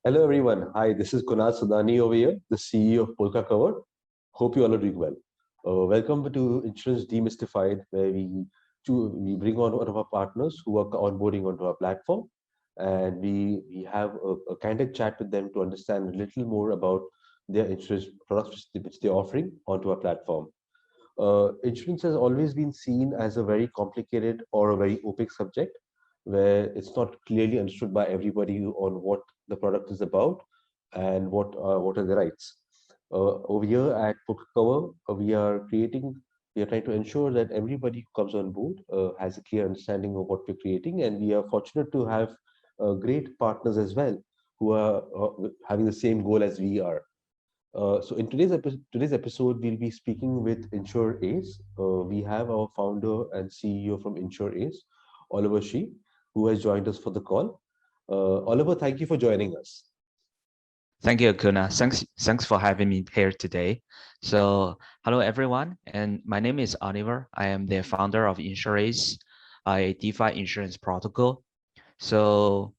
Hello everyone. Hi, this is Kunal Sudani over here, the CEO of Polka Cover. Hope you all are doing well. Welcome to Insurance Demystified, where we bring on one of our partners who are onboarding onto our platform, and we have a candid chat with them to understand a little more about their insurance products which they're offering onto our platform. Insurance has always been seen as a very complicated or a very opaque subject where it's not clearly understood by everybody on what the product is about and what are the rights. Over here at Poker Cover, we are trying to ensure that everybody who comes on board has a clear understanding of what we're creating, and we are fortunate to have great partners as well who are having the same goal as we are. So in today's episode, we'll be speaking with Insure Ace. We have our founder and CEO from Insure Ace, Oliver Shi, who has joined us for the call. Oliver, thank you for joining us. Thank you, Kuna. Thanks for having me here today. So, hello everyone, and my name is Oliver. I am the founder of Insure Ace, a DeFi insurance protocol. So,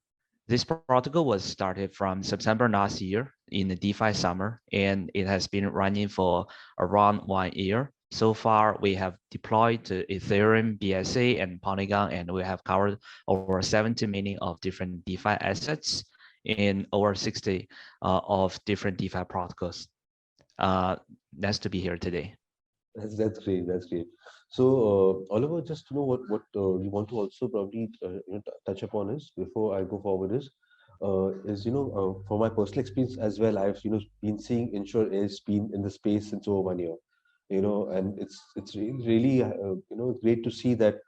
this protocol was started from September last year in the DeFi summer, and it has been running for around 1 year. So far, we have deployed to Ethereum, BSC, and Polygon, and we have covered over 70 million of different DeFi assets in over 60 of different DeFi protocols. Nice to be here today. That's great. That's great. So, Oliver, just to know what we want to also probably touch upon is before I go forward is for my personal experience as well, I've been seeing Insure is been in the space since over 1 year, and it's really great to see that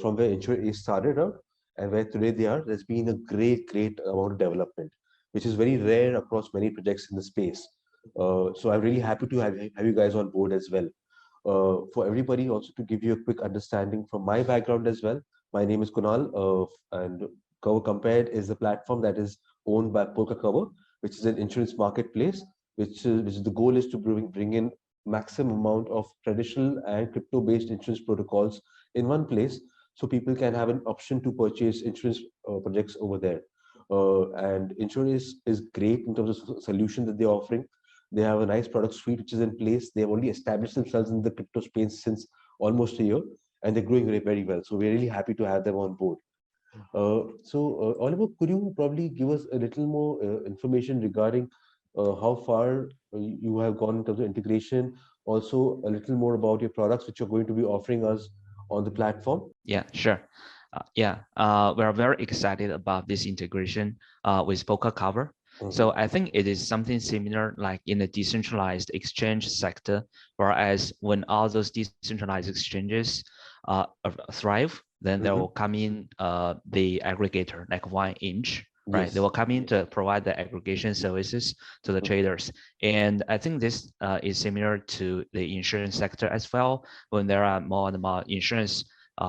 from where Insure is started out and where today they are, there's been a great amount of development, which is very rare across many projects in the space. So I'm really happy to have you guys on board as well. For everybody, also to give you a quick understanding from my background as well. My name is Kunal, and Cover Compared is a platform that is owned by Polka Cover, which is an insurance marketplace, which is the goal is to bring in maximum amount of traditional and crypto-based insurance protocols in one place, so people can have an option to purchase insurance projects over there. And insurance is great in terms of solution that they're offering. They have a nice product suite which is in place. They have already established themselves in the crypto space since almost a year, and they're growing very well. So we're really happy to have them on board. Oliver, could you probably give us a little more information regarding how far you have gone in terms of integration? Also, a little more about your products which you're going to be offering us on the platform. Yeah, sure. We're very excited about this integration with Polka Cover. So I think it is something similar like in the decentralized exchange sector, whereas when all those decentralized exchanges thrive, then there will come in the aggregator like 1inch, right? Yes. They will come in to provide the aggregation services to the traders. And I think this is similar to the insurance sector as well. When there are more and more insurance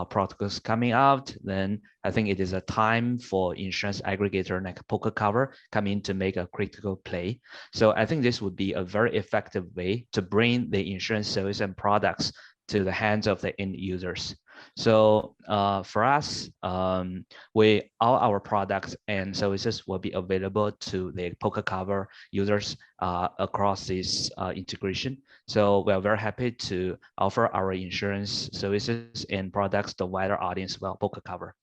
protocols coming out, then I think it is a time for insurance aggregator like Polka Cover come in to make a critical play. So I think this would be a very effective way to bring the insurance service and products to the hands of the end users. So for us, all our products and services will be available to the Polka Cover users across this integration. So we are very happy to offer our insurance services and products to wider audience well, Polka Cover.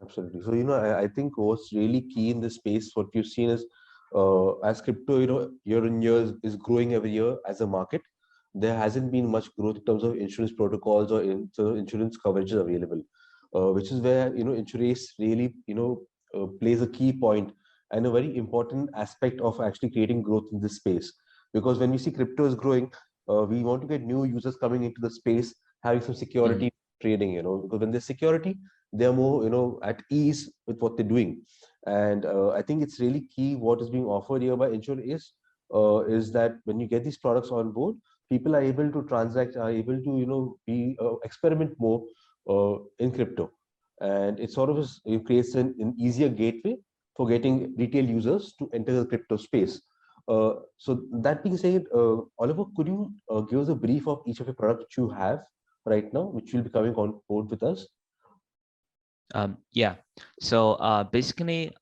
Absolutely. So, I think what's really key in this space, what we've seen is as crypto, year on year is growing every year as a market, there hasn't been much growth in terms of insurance protocols or insurance coverages available, which is where, insurance really, plays a key point and a very important aspect of actually creating growth in this space. Because when we see crypto is growing, we want to get new users coming into the space, having some security trading, because when there's security, they're more at ease with what they're doing. And I think it's really key what is being offered here by Insure is that when you get these products on board, people are able to transact, are able to be experiment more in crypto, and it sort of it creates an easier gateway for getting retail users to enter the crypto space. So that being said, Oliver, could you give us a brief of each of the products you have right now, which will be coming on board with us? Yeah. So basically,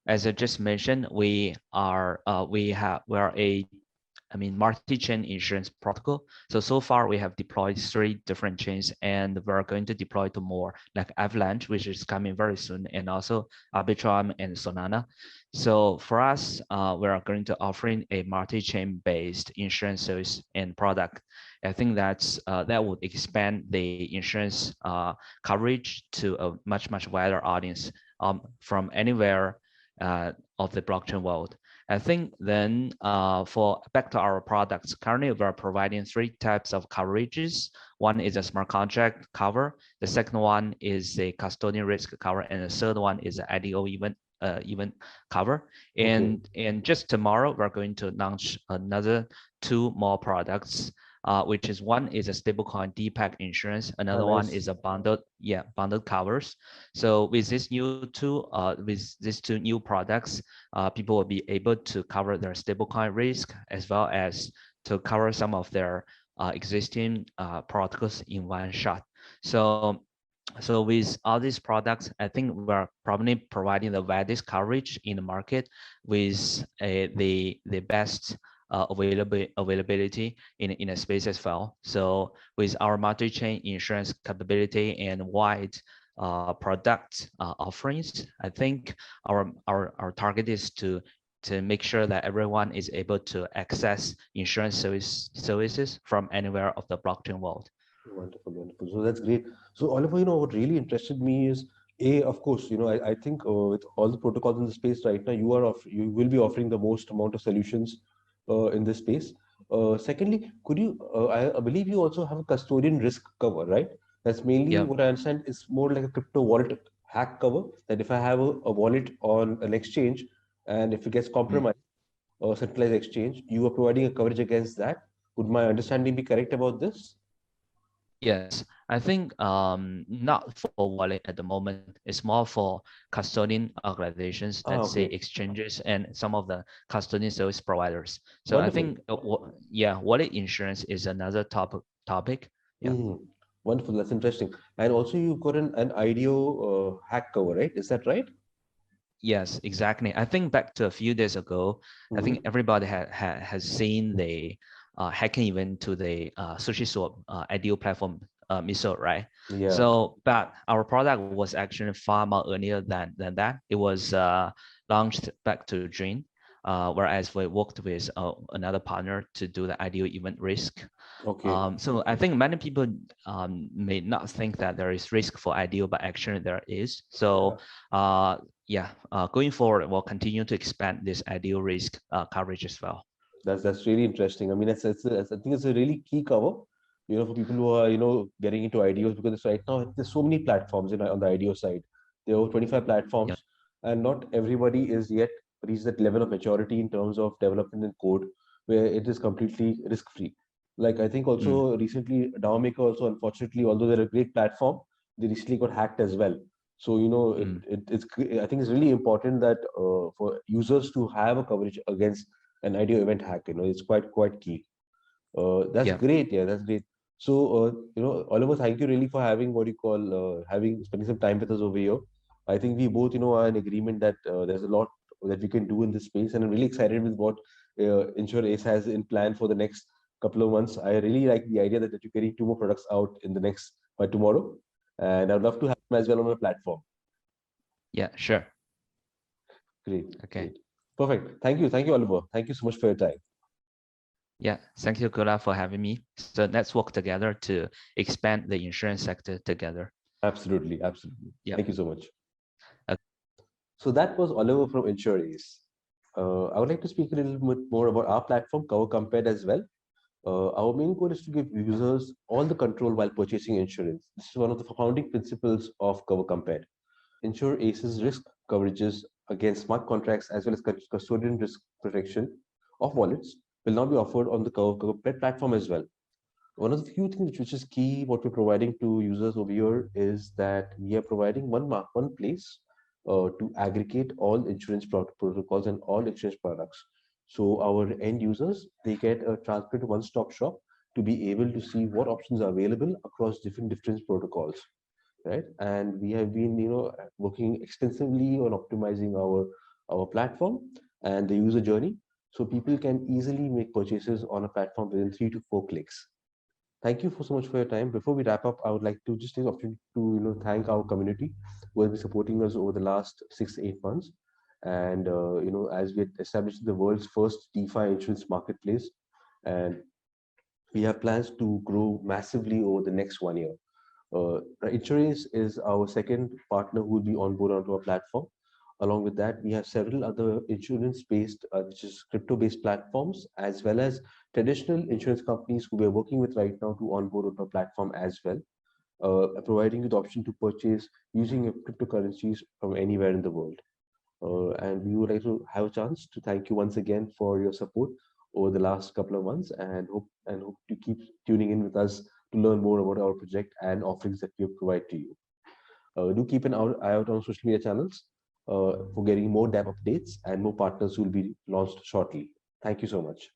as I just mentioned, we are a multi-chain insurance protocol. So far we have deployed 3 different chains, and we're going to deploy to more, like Avalanche, which is coming very soon, and also Arbitrum and Solana. So for us, we are going to offering a multi-chain based insurance service and product. I think that would expand the insurance coverage to a much wider audience from anywhere of the blockchain world. I think then for back to our products, currently we're providing 3 types of coverages. One is a smart contract cover. The second one is a custodian risk cover, and the third one is an IDO event cover. Okay. And just tomorrow we're going to launch another 2 more products. Which is one is a stablecoin DPAC insurance, Ah, another one nice. is a bundled covers. So with these two new products, people will be able to cover their stablecoin risk as well as to cover some of their existing protocols in one shot. So with all these products, I think we're probably providing the widest coverage in the market with the best availability in a space as well. So with our multi-chain insurance capability and wide product offerings, I think our target is to make sure that everyone is able to access insurance services from anywhere of the blockchain world. Wonderful, wonderful. So that's great. So Oliver, what really interested me is of course, I think with all the protocols in the space right now, you will be offering the most amount of solutions in this space. Secondly, could you? I believe you also have a custodian risk cover, right? That's mainly Yeah. what I understand is more like a crypto wallet hack cover. That if I have a wallet on an exchange and if it gets Mm. compromised or centralized exchange, you are providing a coverage against that. Would my understanding be correct about this? Yes, I think not for wallet at the moment. It's more for custodian organizations, Ah, let's say okay. exchanges and some of the custodian service providers. So I Wonderful. think wallet insurance is another topic. Yeah. Wonderful. That's interesting. And also, you've got an IDEO hack cover, right? Is that right? Yes, exactly. I think back to a few days ago, I think Hmm. everybody has seen the hacking event to the SushiSwap IDO platform Miso, right? Yeah. So, but our product was actually far more earlier than that. It was launched back to June, whereas we worked with another partner to do the IDO event risk. Okay. So I think many people may not think that there is risk for IDO, but actually there is. Yeah. So going forward, we'll continue to expand this IDO risk coverage as well. That's really interesting. I mean, I think it's a really key cover, for people who are, getting into IDOs because right now there's so many platforms on the IDO side. There are over 25 Yeah. platforms, and not everybody is yet reached that level of maturity in terms of development and code where it is completely risk-free. Like I think Mm, also recently, DAO Maker also, unfortunately, although they're a great platform, they recently got hacked as well. So, mm, I think it's really important that for users to have a coverage against an IDEO event hack. It's quite key. That's yeah. great. Yeah, that's great. So, Oliver, thank you really for having what you call having spending some time with us over here. I think we both, are in agreement that there's a lot that we can do in this space, and I'm really excited with what Insure Ace has in plan for the next couple of months. I really like the idea that you're getting 2 more products out in the next by tomorrow, and I'd love to have them as well on the platform. Yeah, sure. Great, Okay. great, perfect. Thank you, Oliver. Thank you so much for your time. Yeah, thank you, Gula, for having me. So let's work together to expand the insurance sector together. Absolutely, absolutely. Yeah. Thank you so much. Okay. So that was Oliver from Insurace. I would like to speak a little bit more about our platform, Cover Compared as well. Our main goal is to give users all the control while purchasing insurance. This is one of the founding principles of Cover Compared. Insure Ace's risk coverages against smart contracts as well as custodian risk protection of wallets will now be offered on the Cover Compared platform as well. One of the few things which is key, what we're providing to users over here is that we are providing one place to aggregate all insurance protocols and all insurance products. So our end users, they get a transparent one-stop shop to be able to see what options are available across different protocols, right? And we have been, working extensively on optimizing our our platform and the user journey, so people can easily make purchases on a platform within 3 to 4 clicks. Thank you so much for your time. Before we wrap up, I would like to just take the opportunity to thank our community who has been supporting us over the last 6 to 8 months. And as we had established the world's first DeFi insurance marketplace, and we have plans to grow massively over the next 1 year. Insurance is our second partner who will be on board onto our platform. Along with that, we have several other insurance-based, which is crypto-based platforms, as well as traditional insurance companies who we are working with right now to onboard onto our platform as well, providing you the option to purchase using your cryptocurrencies from anywhere in the world. And we would like to have a chance to thank you once again for your support over the last couple of months, and hope to keep tuning in with us to learn more about our project and offerings that we provide to you. Do keep an eye out on social media channels for getting more DApp updates and more partners will be launched shortly. Thank you so much.